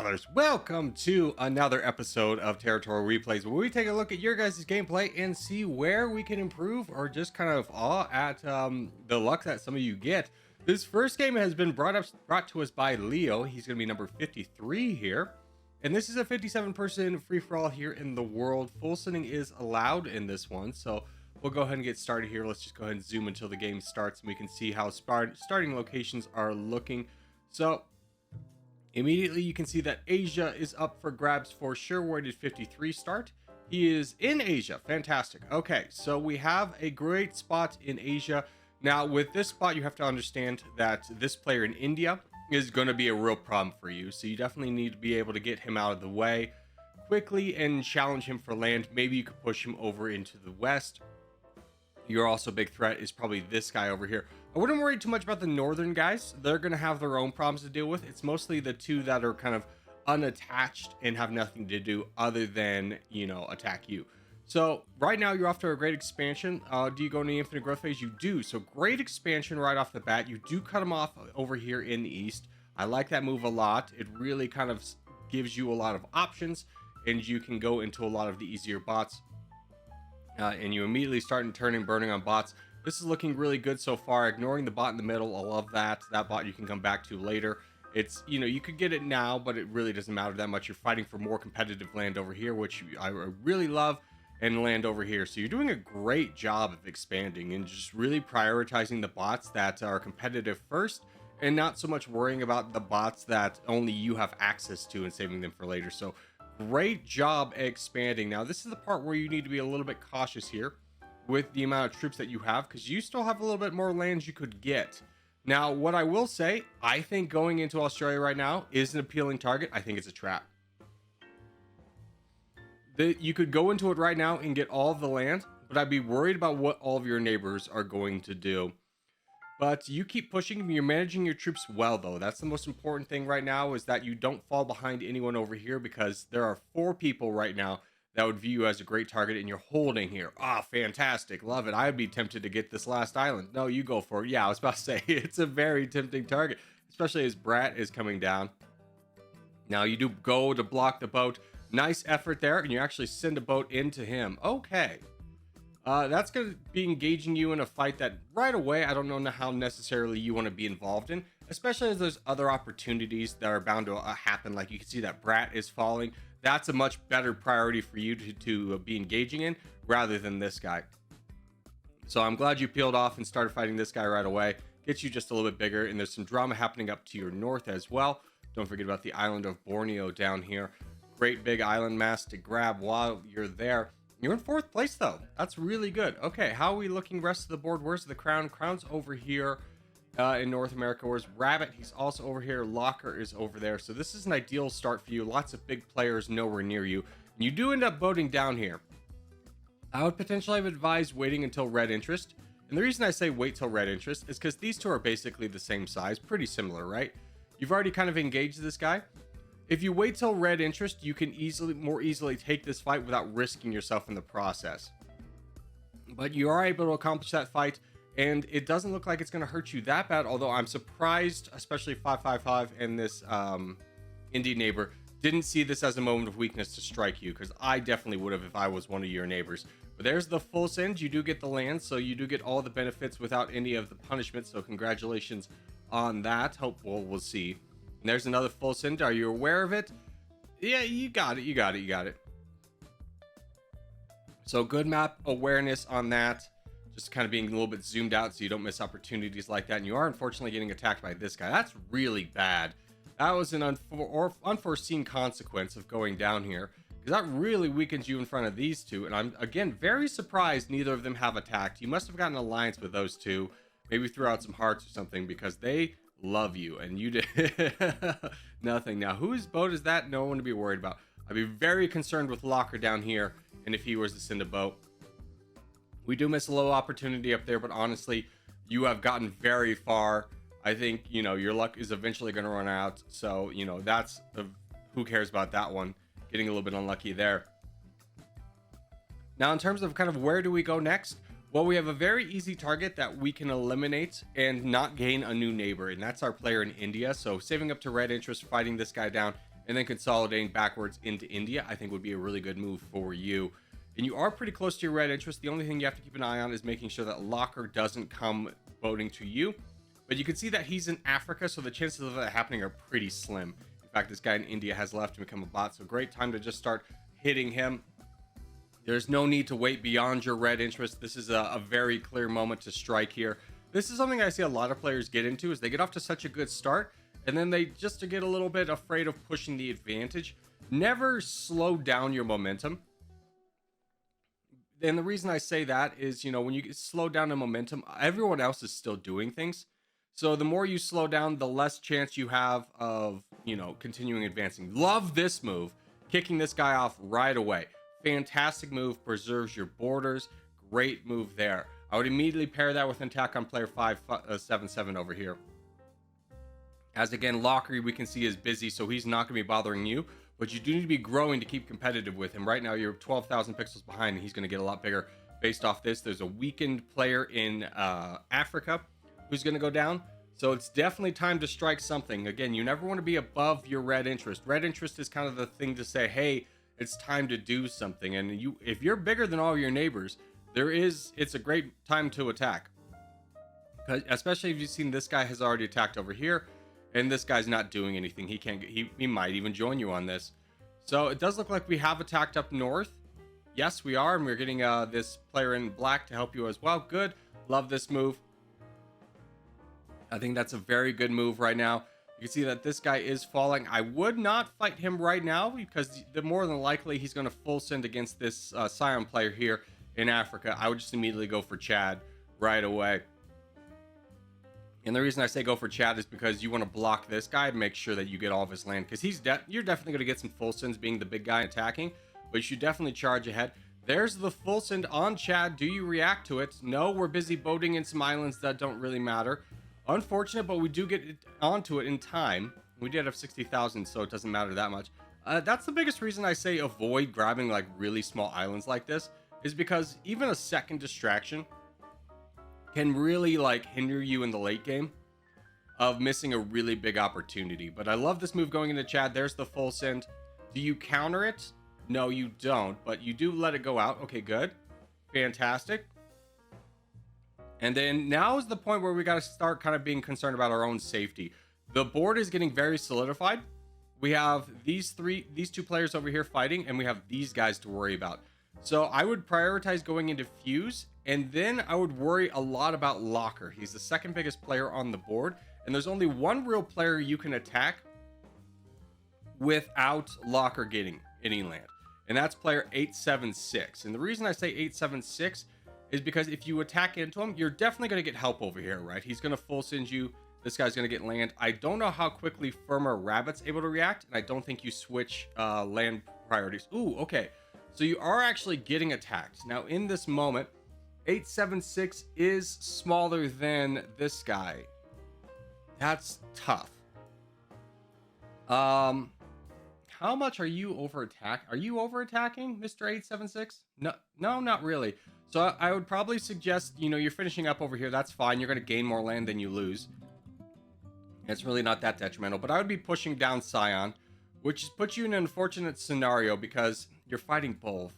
brothers, welcome to another episode of Territorial Replays, where we take a look at your guys' gameplay and see where we can improve or just kind of awe at the luck that some of you get. This first game has been brought to us by Leo. He's going to be number 53 here. And this is a 57-person free-for-all here in the world. Full sending is allowed in this one, so we'll go ahead and get started here. Let's just go ahead and zoom until the game starts and we can see how starting locations are looking. So immediately you can see that Asia is up for grabs for sure. Where did 53 start? He is in Asia. Fantastic. Okay, so we have a great spot in Asia. Now with this spot, you have to understand that this player in India is going to be a real problem for you. So you definitely need to be able to get him out of the way quickly and challenge him for land. Maybe you could push him over into the west. Your also big threat is probably this guy over here. I wouldn't worry too much about the northern guys. They're going to have their own problems to deal with. It's mostly the two that are kind of unattached and have nothing to do other than, you know, attack you. So right now you're off to a great expansion. Do you go in the infinite growth phase? You do. So great expansion right off the bat. You do cut them off over here in the east. I like that move a lot. It really kind of gives you a lot of options and you can go into a lot of the easier bots. And you immediately start turning burning on bots. This is looking really good so far. Ignoring the bot in the middle, I love that. That bot you can come back to later. It's, you know, you could get it now, but it really doesn't matter that much. You're fighting for more competitive land over here, which I really love, and land over here. So you're doing a great job of expanding and just really prioritizing the bots that are competitive first, and not so much worrying about the bots that only you have access to and saving them for later. So great job expanding. Now this is the part where you need to be a little bit cautious here with the amount of troops that you have, because you still have a little bit more lands you could get. Now what I will say, I think going into Australia right now is an appealing target. I think it's a trap. You could go into it right now and get all of the land, but I'd be worried about what all of your neighbors are going to do. But you keep pushing. You're managing your troops well, though. That's the most important thing right now, is that you don't fall behind anyone over here, because there are 4 people right now that would view you as a great target, and you're holding here. Ah, fantastic. Love it. I'd be tempted to get this last island. No, you go for it. Yeah, I was about to say, it's a very tempting target, especially as Brat is coming down. Now, you do go to block the boat. Nice effort there, and you actually send a boat into him. Okay. That's going to be engaging you in a fight that right away, I don't know how necessarily you want to be involved in, especially as there's other opportunities that are bound to happen. Like you can see that Brat is falling. That's a much better priority for you to be engaging in rather than this guy. So I'm glad you peeled off and started fighting this guy right away. Gets you just a little bit bigger, and there's some drama happening up to your north as well. Don't forget about the island of Borneo down here. Great big island mass to grab while you're there. You're in 4th place though. That's really good. Okay, how are we looking rest of the board? Where's the crown? Crown's over here in North America. Where's Rabbit? He's also over here. Locker is over there. So this is an ideal start for you. Lots of big players nowhere near you. And you do end up boating down here. I would potentially have advised waiting until red interest. And the reason I say wait till red interest is because these two are basically the same size. Pretty similar, right? You've already kind of engaged this guy. If you wait till red interest, you can more easily take this fight without risking yourself in the process. But you are able to accomplish that fight, and it doesn't look like it's going to hurt you that bad, although I'm surprised, especially 555 and this Indian neighbor didn't see this as a moment of weakness to strike you, because I definitely would have if I was one of your neighbors. But there's the full send. You do get the land, so you do get all the benefits without any of the punishment, so congratulations on that. Hope we'll see. And there's another full send. Are you aware of it? Yeah, you got it. You got it. You got it. So good map awareness on that. Just kind of being a little bit zoomed out so you don't miss opportunities like that. And you are unfortunately getting attacked by this guy. That's really bad. That was an unforeseen consequence of going down here, because that really weakens you in front of these two. And I'm, again, very surprised neither of them have attacked. You must have gotten an alliance with those two. Maybe threw out some hearts or something, because they love you and you did nothing. Now whose boat is that? No one to be worried about. I'd be very concerned with Locker down here, and if he was to send a boat. We do miss a little opportunity up there, but honestly you have gotten very far. I think, you know, your luck is eventually going to run out, so you know, that's who cares about that one. Getting a little bit unlucky there. Now in terms of kind of where do we go next, well, we have a very easy target that we can eliminate and not gain a new neighbor, and that's our player in India. So saving up to red interest, fighting this guy down and then consolidating backwards into India, I think would be a really good move for you. And you are pretty close to your red interest. The only thing you have to keep an eye on is making sure that Locker doesn't come boating to you. But you can see that he's in Africa, so the chances of that happening are pretty slim. In fact, this guy in India has left to become a bot, so great time to just start hitting him. There's no need to wait beyond your red interest. This is a very clear moment to strike here. This is something I see a lot of players get into, is they get off to such a good start, and then they just get a little bit afraid of pushing the advantage. Never slow down your momentum. And the reason I say that is, when you slow down the momentum, everyone else is still doing things. So the more you slow down, the less chance you have of, continuing advancing. Love this move. Kicking this guy off right away. Fantastic move. Preserves your borders. Great move there. I would immediately pair that with an attack on player 577 over here. As again, Locker we can see is busy, so he's not going to be bothering you. But you do need to be growing to keep competitive with him. Right now, you're 12,000 pixels behind, and he's going to get a lot bigger based off this. There's a weakened player in Africa who's going to go down. So it's definitely time to strike something. Again, you never want to be above your red interest. Red interest is kind of the thing to say, hey, it's time to do something. And if you're bigger than all your neighbors, it's a great time to attack. Especially if you've seen this guy has already attacked over here. And this guy's not doing anything. He might even join you on this. So it does look like we have attacked up north. Yes, we are. And we're getting this player in black to help you as well. Good. Love this move. I think that's a very good move right now. You can see that this guy is falling. I would not fight him right now because the more than likely he's going to full send against this Scion player here in Africa. I would just immediately go for Chad right away. And the reason I say go for Chad is because you want to block this guy and make sure that you get all of his land. Because you're definitely going to get some full sends being the big guy attacking. But you should definitely charge ahead. There's the full send on Chad. Do you react to it? No, we're busy boating in some islands that don't really matter. Unfortunate, but we do get onto it in time. We did have 60,000, so it doesn't matter that much. That's the biggest reason I say avoid grabbing like really small islands like this. Is because even a second distraction can really like hinder you in the late game of missing a really big opportunity. But I love this move going into Chad. There's the full send. Do you counter it? No, you don't, but you do let it go out. Okay, good. Fantastic. And then now is the point where we got to start kind of being concerned about our own safety. The board is getting very solidified. We have these two players over here fighting, and we have these guys to worry about. So I would prioritize going into Fuse, and then I would worry a lot about Locker. He's the second biggest player on the board, and there's only one real player you can attack without Locker getting any land, and that's player 876. And the reason I say 876 is because if you attack into him, you're definitely going to get help over here, right? He's going to full send you. This guy's going to get land. I don't know how quickly Firma Rabbit's able to react, and I don't think you switch land priorities. Ooh, okay. So you are actually getting attacked. Now, in this moment, 876 is smaller than this guy. That's tough. How much are you over attack? Are you over attacking, Mr. 876? No, not really. So I would probably suggest, you're finishing up over here. That's fine. You're going to gain more land than you lose. It's really not that detrimental. But I would be pushing down Scion, which puts you in an unfortunate scenario because you're fighting both.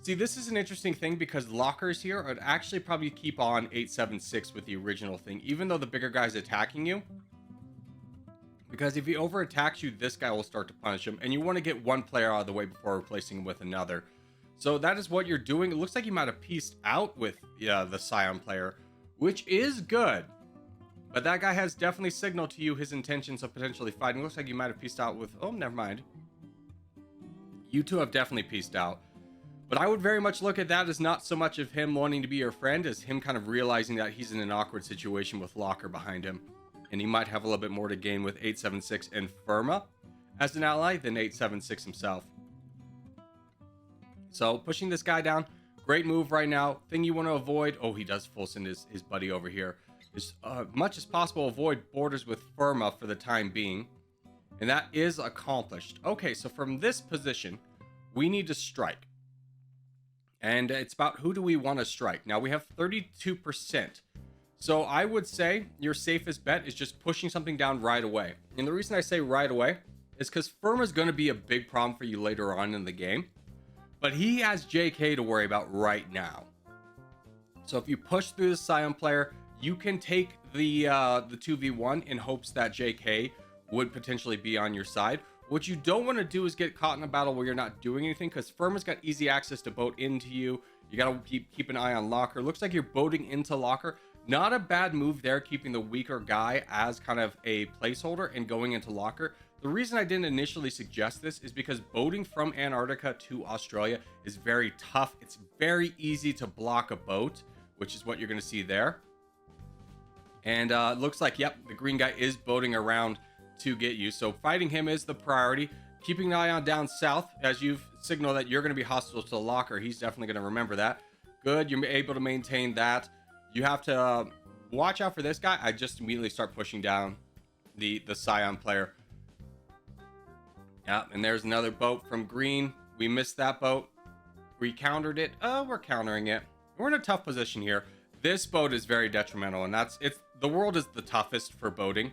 See, this is an interesting thing because Lockers here would actually probably keep on 876 with the original thing, even though the bigger guy's attacking you. Because if he over attacks you, this guy will start to punish him, and you want to get one player out of the way before replacing him with another. So that is what you're doing. It looks like you might have pieced out with the Scion player, which is good. But that guy has definitely signaled to you his intentions of potentially fighting. Looks like you might have pieced out with... Oh, never mind. You two have definitely pieced out. But I would very much look at that as not so much of him wanting to be your friend as him kind of realizing that he's in an awkward situation with Locker behind him. And he might have a little bit more to gain with 876 and Firma as an ally than 876 himself. So pushing this guy down, great move right now. Thing you want to avoid, oh, he does full send his buddy over here. As much as possible, avoid borders with Firma for the time being. And that is accomplished. Okay, so from this position, we need to strike. And it's about who do we want to strike. Now we have 32%. So I would say your safest bet is just pushing something down right away. And the reason I say right away is because Firma's going to be a big problem for you later on in the game, but he has JK to worry about right now. So if you push through the Scion player, you can take the 2v1 in hopes that JK would potentially be on your side. What you don't want to do is get caught in a battle where you're not doing anything, because Firma's got easy access to boat into you. You got to keep an eye on Locker. Looks like you're boating into Locker. Not a bad move there, keeping the weaker guy as kind of a placeholder and going into Locker. The reason I didn't initially suggest this is because boating from Antarctica to Australia is very tough. It's very easy to block a boat, which is what you're going to see there. And it looks like, yep, the green guy is boating around to get you. So fighting him is the priority. Keeping an eye on down south, as you've signaled that you're going to be hostile to the Locker. He's definitely going to remember that. Good, you're able to maintain that. You have to watch out for this guy. I just immediately start pushing down the Scion player. Yeah, and there's another boat from green. We missed that boat. We countered it. We're countering it. We're in a tough position here. This boat is very detrimental, and the world is the toughest for boating,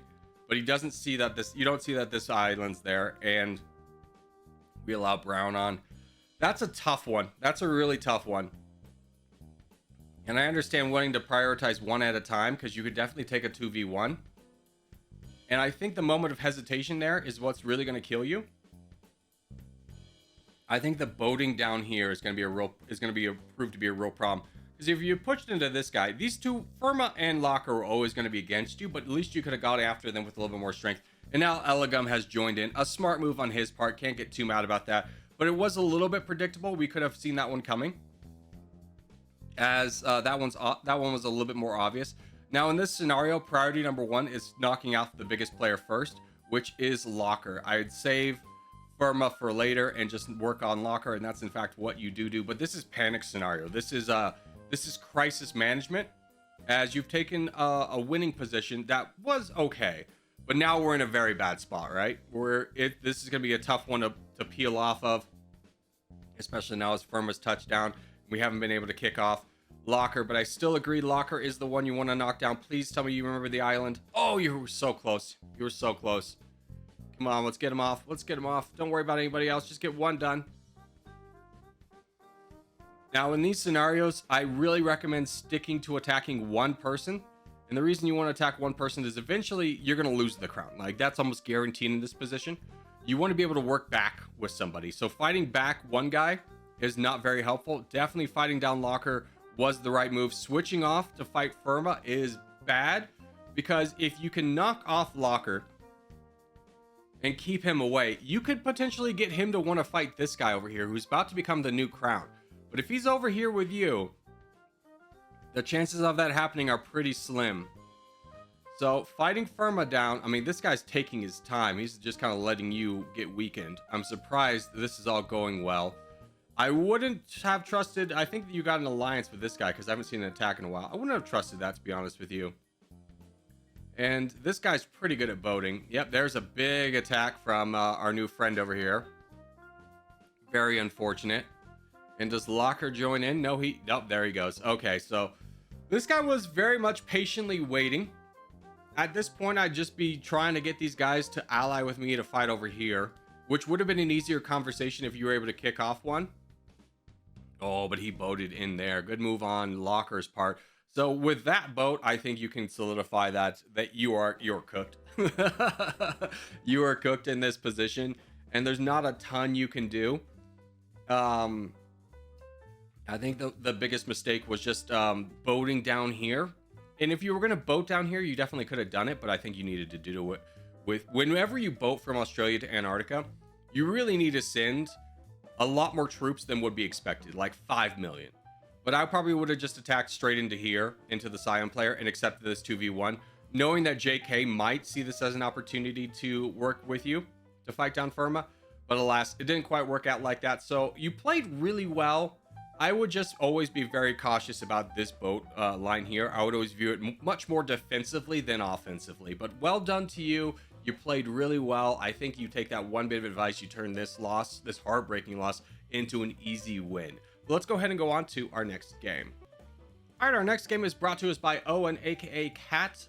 but he doesn't see that you don't see that this island's there, and we allow brown on. That's a tough one. That's a really tough one. And I understand wanting to prioritize one at a time, because you could definitely take a 2v1. And I think the moment of hesitation there is what's really going to kill you. I think the boating down here is going to be proved to be a real problem. Because if you pushed into this guy, these two, Firma and Locker, are always going to be against you, but at least you could have got after them with a little bit more strength. And now Elegum has joined in. A smart move on his part. Can't get too mad about that. But it was a little bit predictable. We could have seen that one coming, as that one was a little bit more obvious. Now in this scenario, priority number one is knocking out the biggest player first, which is Locker. I'd save Firma for later and just work on Locker, and that's in fact what you do. But this is panic scenario. This is crisis management, as you've taken a winning position that was okay, but now we're in a very bad spot, right? This is going to be a tough one to peel off of, especially now as Firma's touchdown. We haven't been able to kick off Locker, but I still agree Locker is the one you want to knock down. Please tell me you remember the island. Oh, you were so close. You were so close. Come on, let's get him off. Let's get him off. Don't worry about anybody else. Just get one done. Now, in these scenarios, I really recommend sticking to attacking one person. And the reason you want to attack one person is eventually you're going to lose the crown. Like, that's almost guaranteed in this position. You want to be able to work back with somebody. So fighting back one guy is not very helpful. Definitely fighting down Locker was the right move. Switching off to fight Firma is bad, because if you can knock off Locker and keep him away, you could potentially get him to want to fight this guy over here, who's about to become the new crown. But if he's over here with you, the chances of that happening are pretty slim. So fighting Firma down, I mean, this guy's taking his time. He's just kind of letting you get weakened. I'm surprised this is all going well. I wouldn't have trusted, I think that you got an alliance with this guy, because I haven't seen an attack in a while. I wouldn't have trusted that, to be honest with you. And this guy's pretty good at boating. Yep, there's a big attack from our new friend over here. Very unfortunate. And does Locker join in? No, nope, there he goes. Okay, so this guy was very much patiently waiting. At this point, I'd just be trying to get these guys to ally with me to fight over here, which would have been an easier conversation if you were able to kick off one. Oh, but he boated in there. Good move on Locker's part. So with that boat, I think you can solidify that you're cooked. You are cooked in this position, and there's not a ton you can do. I think the biggest mistake was just boating down here. And if you were going to boat down here, you definitely could have done it, but I think you needed to do it with whenever you boat from Australia to Antarctica, you really need to send a lot more troops than would be expected, like 5 million. But I probably would have just attacked straight into here, into the Scion player, and accepted this 2v1, knowing that JK might see this as an opportunity to work with you to fight down Firma. But alas, it didn't quite work out like that. So you played really well. I would just always be very cautious about this boat line here. I would always view it much more defensively than offensively. But well done to you. You played really well. I think you take that one bit of advice. You turn this loss, this heartbreaking loss, into an easy win. Let's go ahead and go on to our next game. All right, our next game is brought to us by Owen, aka Cat.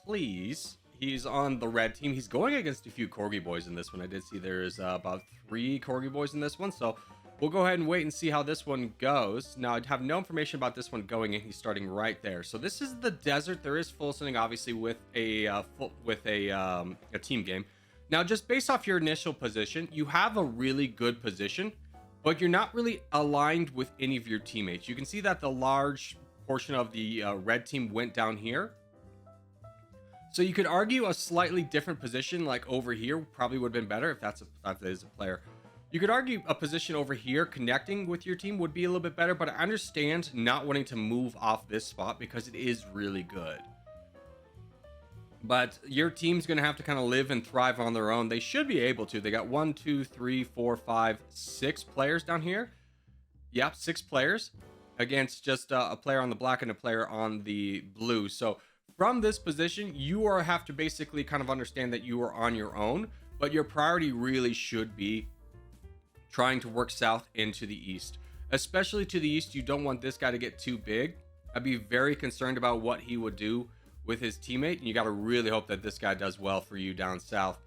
Please He's on the red team. He's going against a few Corgi boys in this one. I did see there's about 3 Corgi boys in this one. So we'll go ahead and wait and see how this one goes. Now, I have no information about this one going in. He's starting right there. So this is the desert. There is full sending, obviously, with a team game. Now, just based off your initial position, you have a really good position, but you're not really aligned with any of your teammates. You can see that the large portion of the red team went down here. So you could argue a slightly different position, like over here, probably would have been better if that is a player. You could argue a position over here connecting with your team would be a little bit better, but I understand not wanting to move off this spot because it is really good. But your team's going to have to kind of live and thrive on their own. They should be able to. They got 1, 2, 3, 4, 5, 6 players down here. Yep, 6 players against just a player on the black and a player on the blue. So from this position, you have to basically kind of understand that you are on your own, but your priority really should be trying to work south into the east. Especially to the east, you don't want this guy to get too big. I'd be very concerned about what he would do with his teammate, and you got to really hope that this guy does well for you down south.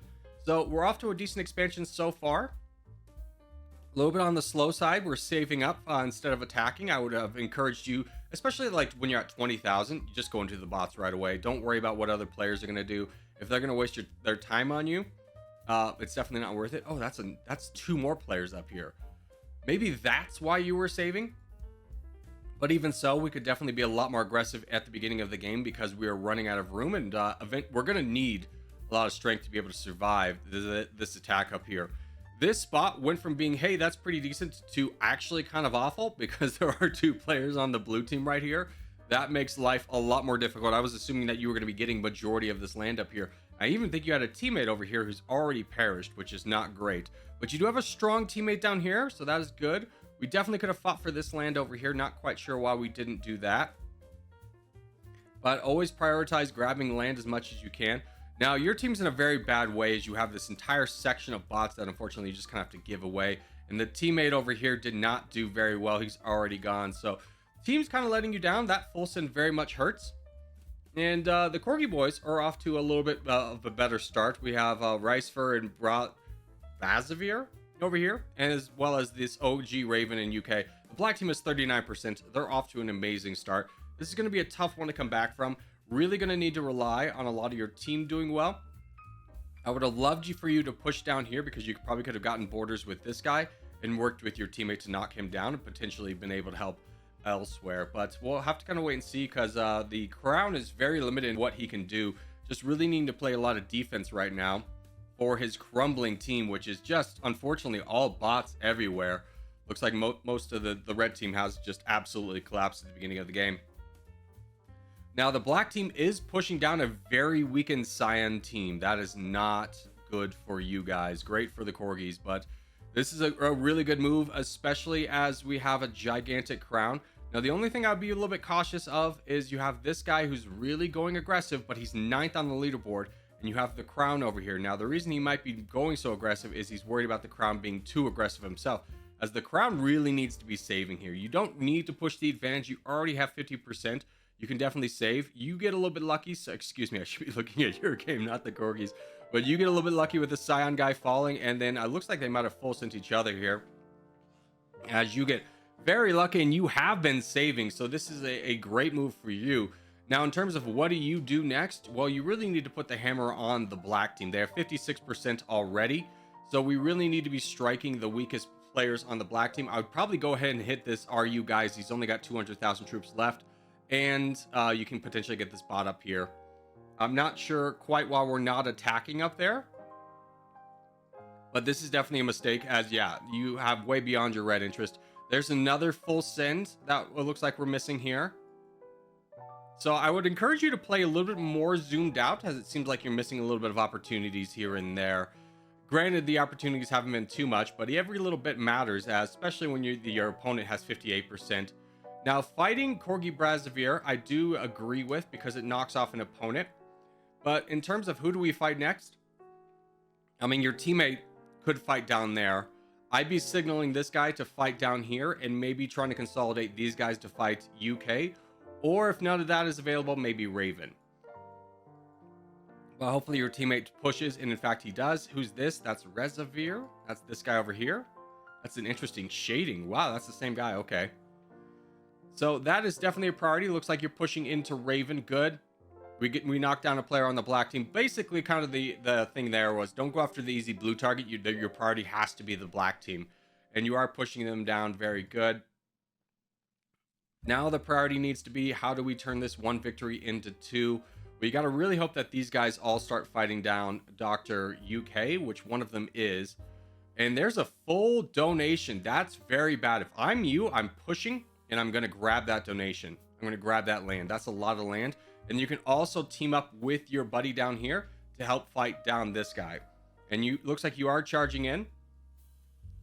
So we're off to a decent expansion so far. A little bit on the slow side. We're saving up instead of attacking. I would have encouraged you, especially like when you're at 20,000, you just go into the bots right away. Don't worry about what other players are going to do. If they're going to waste their time on you, it's definitely not worth it. Oh, that's 2 more players up here. Maybe that's why you were saving. But even so, we could definitely be a lot more aggressive at the beginning of the game because we are running out of room, and we're going to need a lot of strength to be able to survive this attack up here. This spot went from being, hey, that's pretty decent, to actually kind of awful because there are 2 players on the blue team right here. That makes life a lot more difficult. I was assuming that you were going to be getting majority of this land up here. I even think you had a teammate over here who's already perished, which is not great. But you do have a strong teammate down here, so that is good. We definitely could have fought for this land over here. Not quite sure why we didn't do that. But always prioritize grabbing land as much as you can. Now, your team's in a very bad way as you have this entire section of bots that unfortunately you just kind of have to give away. And the teammate over here did not do very well. He's already gone. So, team's kind of letting you down. That full send very much hurts. And the Corgi boys are off to a little bit of a better start. We have Ricefer and Vazavir over here, and as well as this OG Raven in UK. The black team is 39%. They're off to an amazing start. This is going to be a tough one to come back from. Really going to need to rely on a lot of your team doing well. I would have loved for you to push down here because you probably could have gotten borders with this guy and worked with your teammate to knock him down and potentially been able to help elsewhere. But we'll have to kind of wait and see because the Crown is very limited in what he can do. Just really needing to play a lot of defense right now for his crumbling team, which is just unfortunately all bots everywhere. Looks like most of the red team has just absolutely collapsed at the beginning of the game. Now, the black team is pushing down a very weakened Cyan team. That is not good for you guys. Great for the Corgis, but this is a really good move, especially as we have a gigantic crown. Now, the only thing I'd be a little bit cautious of is you have this guy who's really going aggressive, but he's 9th on the leaderboard, and you have the crown over here. Now, the reason he might be going so aggressive is he's worried about the crown being too aggressive himself, as the crown really needs to be saving here. You don't need to push the advantage. You already have 50%. You can definitely save. You get a little bit lucky. So, excuse me, I should be looking at your game, not the Corgis. But you get a little bit lucky with the Scion guy falling. And then it looks like they might have full sent each other here. As you get very lucky, and you have been saving. So this is a great move for you. Now, in terms of what do you do next? Well, you really need to put the hammer on the black team. They have 56% already. So we really need to be striking the weakest players on the black team. I would probably go ahead and hit this RU guys. He's only got 200,000 troops left. And you can potentially get this bot up here. I'm not sure quite why we're not attacking up there. But this is definitely a mistake as, yeah, you have way beyond your red interest. There's another full send that it looks like we're missing here. So I would encourage you to play a little bit more zoomed out, as it seems like you're missing a little bit of opportunities here and there. Granted, the opportunities haven't been too much, but every little bit matters, especially when your opponent has 58%. Now, fighting Corgi Brazavir, I do agree with because it knocks off an opponent. But in terms of who do we fight next? I mean, your teammate could fight down there. I'd be signaling this guy to fight down here and maybe trying to consolidate these guys to fight UK. Or if none of that is available, maybe Raven. Well, hopefully your teammate pushes, and in fact he does. Who's this? That's Reservoir. That's this guy over here. That's an interesting shading. Wow, that's the same guy. Okay. So that is definitely a priority. Looks like you're pushing into Raven. Good. We knocked down a player on the black team. Basically, kind of the thing there was don't go after the easy blue target. Your priority has to be the black team. And you are pushing them down. Very good. Now the priority needs to be, how do we turn this one victory into two? We got to really hope that these guys all start fighting down Dr. UK, which one of them is. And there's a full donation. That's very bad. If I'm you, I'm pushing, and I'm going to grab that donation. I'm going to grab that land. That's a lot of land. And you can also team up with your buddy down here to help fight down this guy. And you looks like you are charging in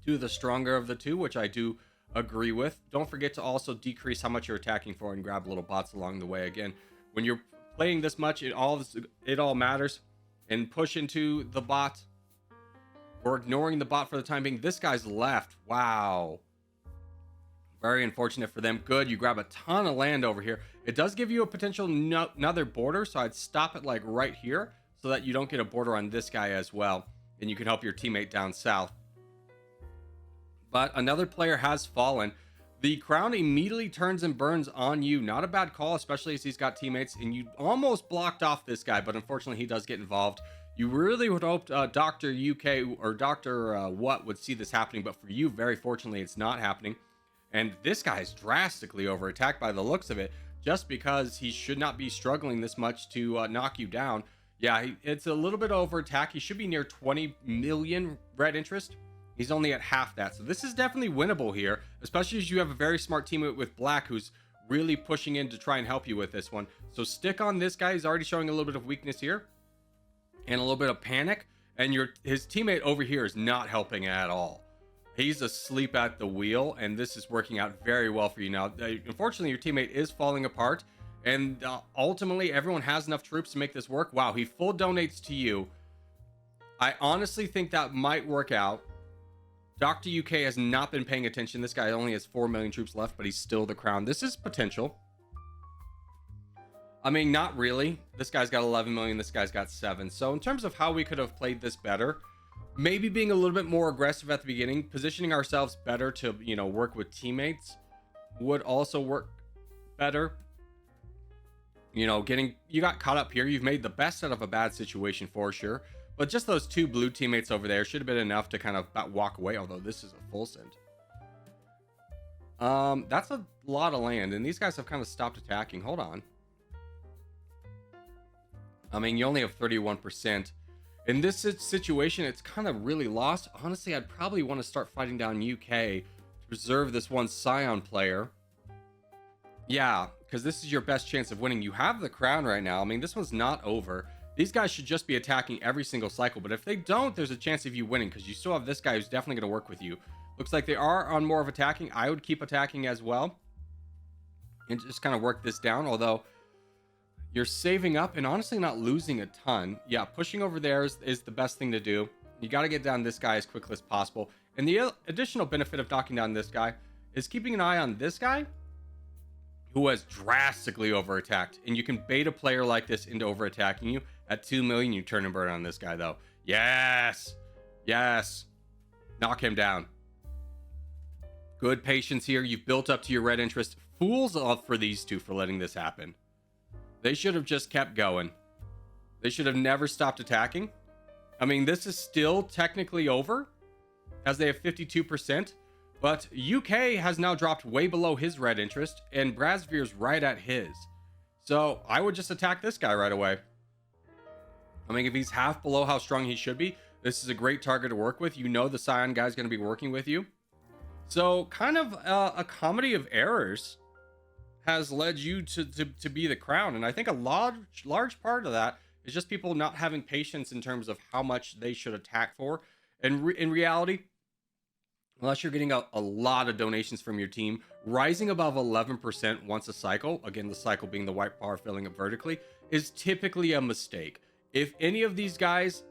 to the stronger of the two, which I do agree with. Don't forget to also decrease how much you're attacking for and grab little bots along the way. Again, when you're playing this much, it all matters. And push into the bot. We're ignoring the bot for the time being. This guy's left. Wow. Very unfortunate for them. Good. You grab a ton of land over here. It does give you a potential another border, so I'd stop it like right here so that you don't get a border on this guy as well. And you can help your teammate down south. But another player has fallen. The crown immediately turns and burns on you. Not a bad call, especially as he's got teammates. And you almost blocked off this guy, but unfortunately he does get involved. You really would hope Dr. UK or Dr. What would see this happening, but for you, very fortunately, it's not happening. And this guy is drastically over attacked by the looks of it, just because he should not be struggling this much to knock you down. Yeah, it's a little bit over attack. He should be near 20 million red interest. He's only at half that. So this is definitely winnable here, especially as you have a very smart teammate with Black who's really pushing in to try and help you with this one. So stick on this guy. He's already showing a little bit of weakness here and a little bit of panic. And his teammate over here is not helping at all. He's asleep at the wheel, and this is working out very well for you now. Unfortunately, your teammate is falling apart, and ultimately, everyone has enough troops to make this work. Wow, he full donates to you. I honestly think that might work out. Dr. UK has not been paying attention. This guy only has 4 million troops left, but he's still the crown. This is potential. I mean, not really. This guy's got 11 million. This guy's got 7. So in terms of how we could have played this better, maybe being a little bit more aggressive at the beginning, positioning ourselves better to, work with teammates would also work better. You got caught up here. You've made the best out of a bad situation for sure. But just those 2 blue teammates over there should have been enough to kind of walk away, although this is a full send. That's a lot of land, and these guys have kind of stopped attacking. Hold on. I mean, you only have 31%. In this situation, it's kind of really lost. Honestly, I'd probably want to start fighting down UK to preserve this one Scion player. Yeah, because this is your best chance of winning. You have the crown right now. I mean, this one's not over. These guys should just be attacking every single cycle, but if they don't, there's a chance of you winning because you still have this guy who's definitely going to work with you. Looks like they are on more of attacking. I would keep attacking as well and just kind of work this down, although you're saving up and honestly not losing a ton. Yeah, pushing over there is the best thing to do. You got to get down this guy as quickly as possible. And the additional benefit of knocking down this guy is keeping an eye on this guy who has drastically over attacked. And you can bait a player like this into over attacking you. At 2 million, you turn and burn on this guy though. Yes. Yes. Knock him down. Good patience here. You've built up to your red interest. Fools off for these two for letting this happen. They should have just kept going. They should have never stopped attacking. I mean, this is still technically over as they have 52%, but UK has now dropped way below his red interest and Brazvir's right at his. So I would just attack this guy right away. I mean, if he's half below how strong he should be, this is a great target to work with. You know the Scion guy's going to be working with you. So kind of a comedy of errors has led you to be the crown. And I think a large part of that is just people not having patience in terms of how much they should attack for. And in reality, unless you're getting a lot of donations from your team, rising above 11% once a cycle, again, the cycle being the white bar filling up vertically, is typically a mistake. If any of these guys,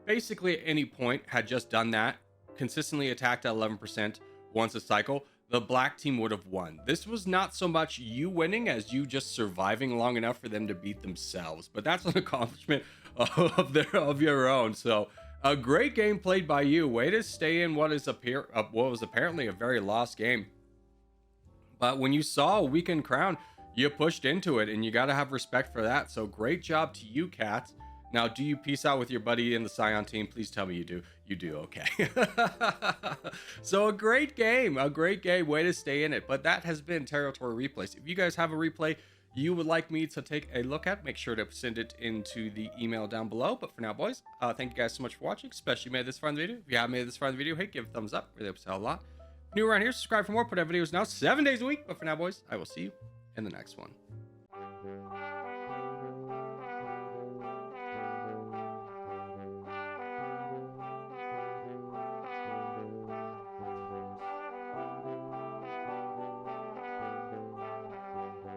basically at any point, had just done that, consistently attacked at 11% once a cycle, the black team would have won. This was not so much you winning as you just surviving long enough for them to beat themselves. But that's an accomplishment of your own. So a great game played by you. Way to stay in what was apparently a very lost game. But when you saw a weakened crown, you pushed into it, and you got to have respect for that. So great job to you, Cat. Now, do you peace out with your buddy in the Scion team? Please tell me you do. You do, okay. So a great game. Way to stay in it. But that has been Territory Replays. If you guys have a replay you would like me to take a look at, make sure to send it into the email down below. But for now, boys, thank you guys so much for watching, especially if you made this far in the video. If you haven't made this far in the video, hey, give it a thumbs up. Really helps out a lot. If you're new around here, subscribe for more. Put out videos now 7 days a week. But for now, boys, I will see you in the next one.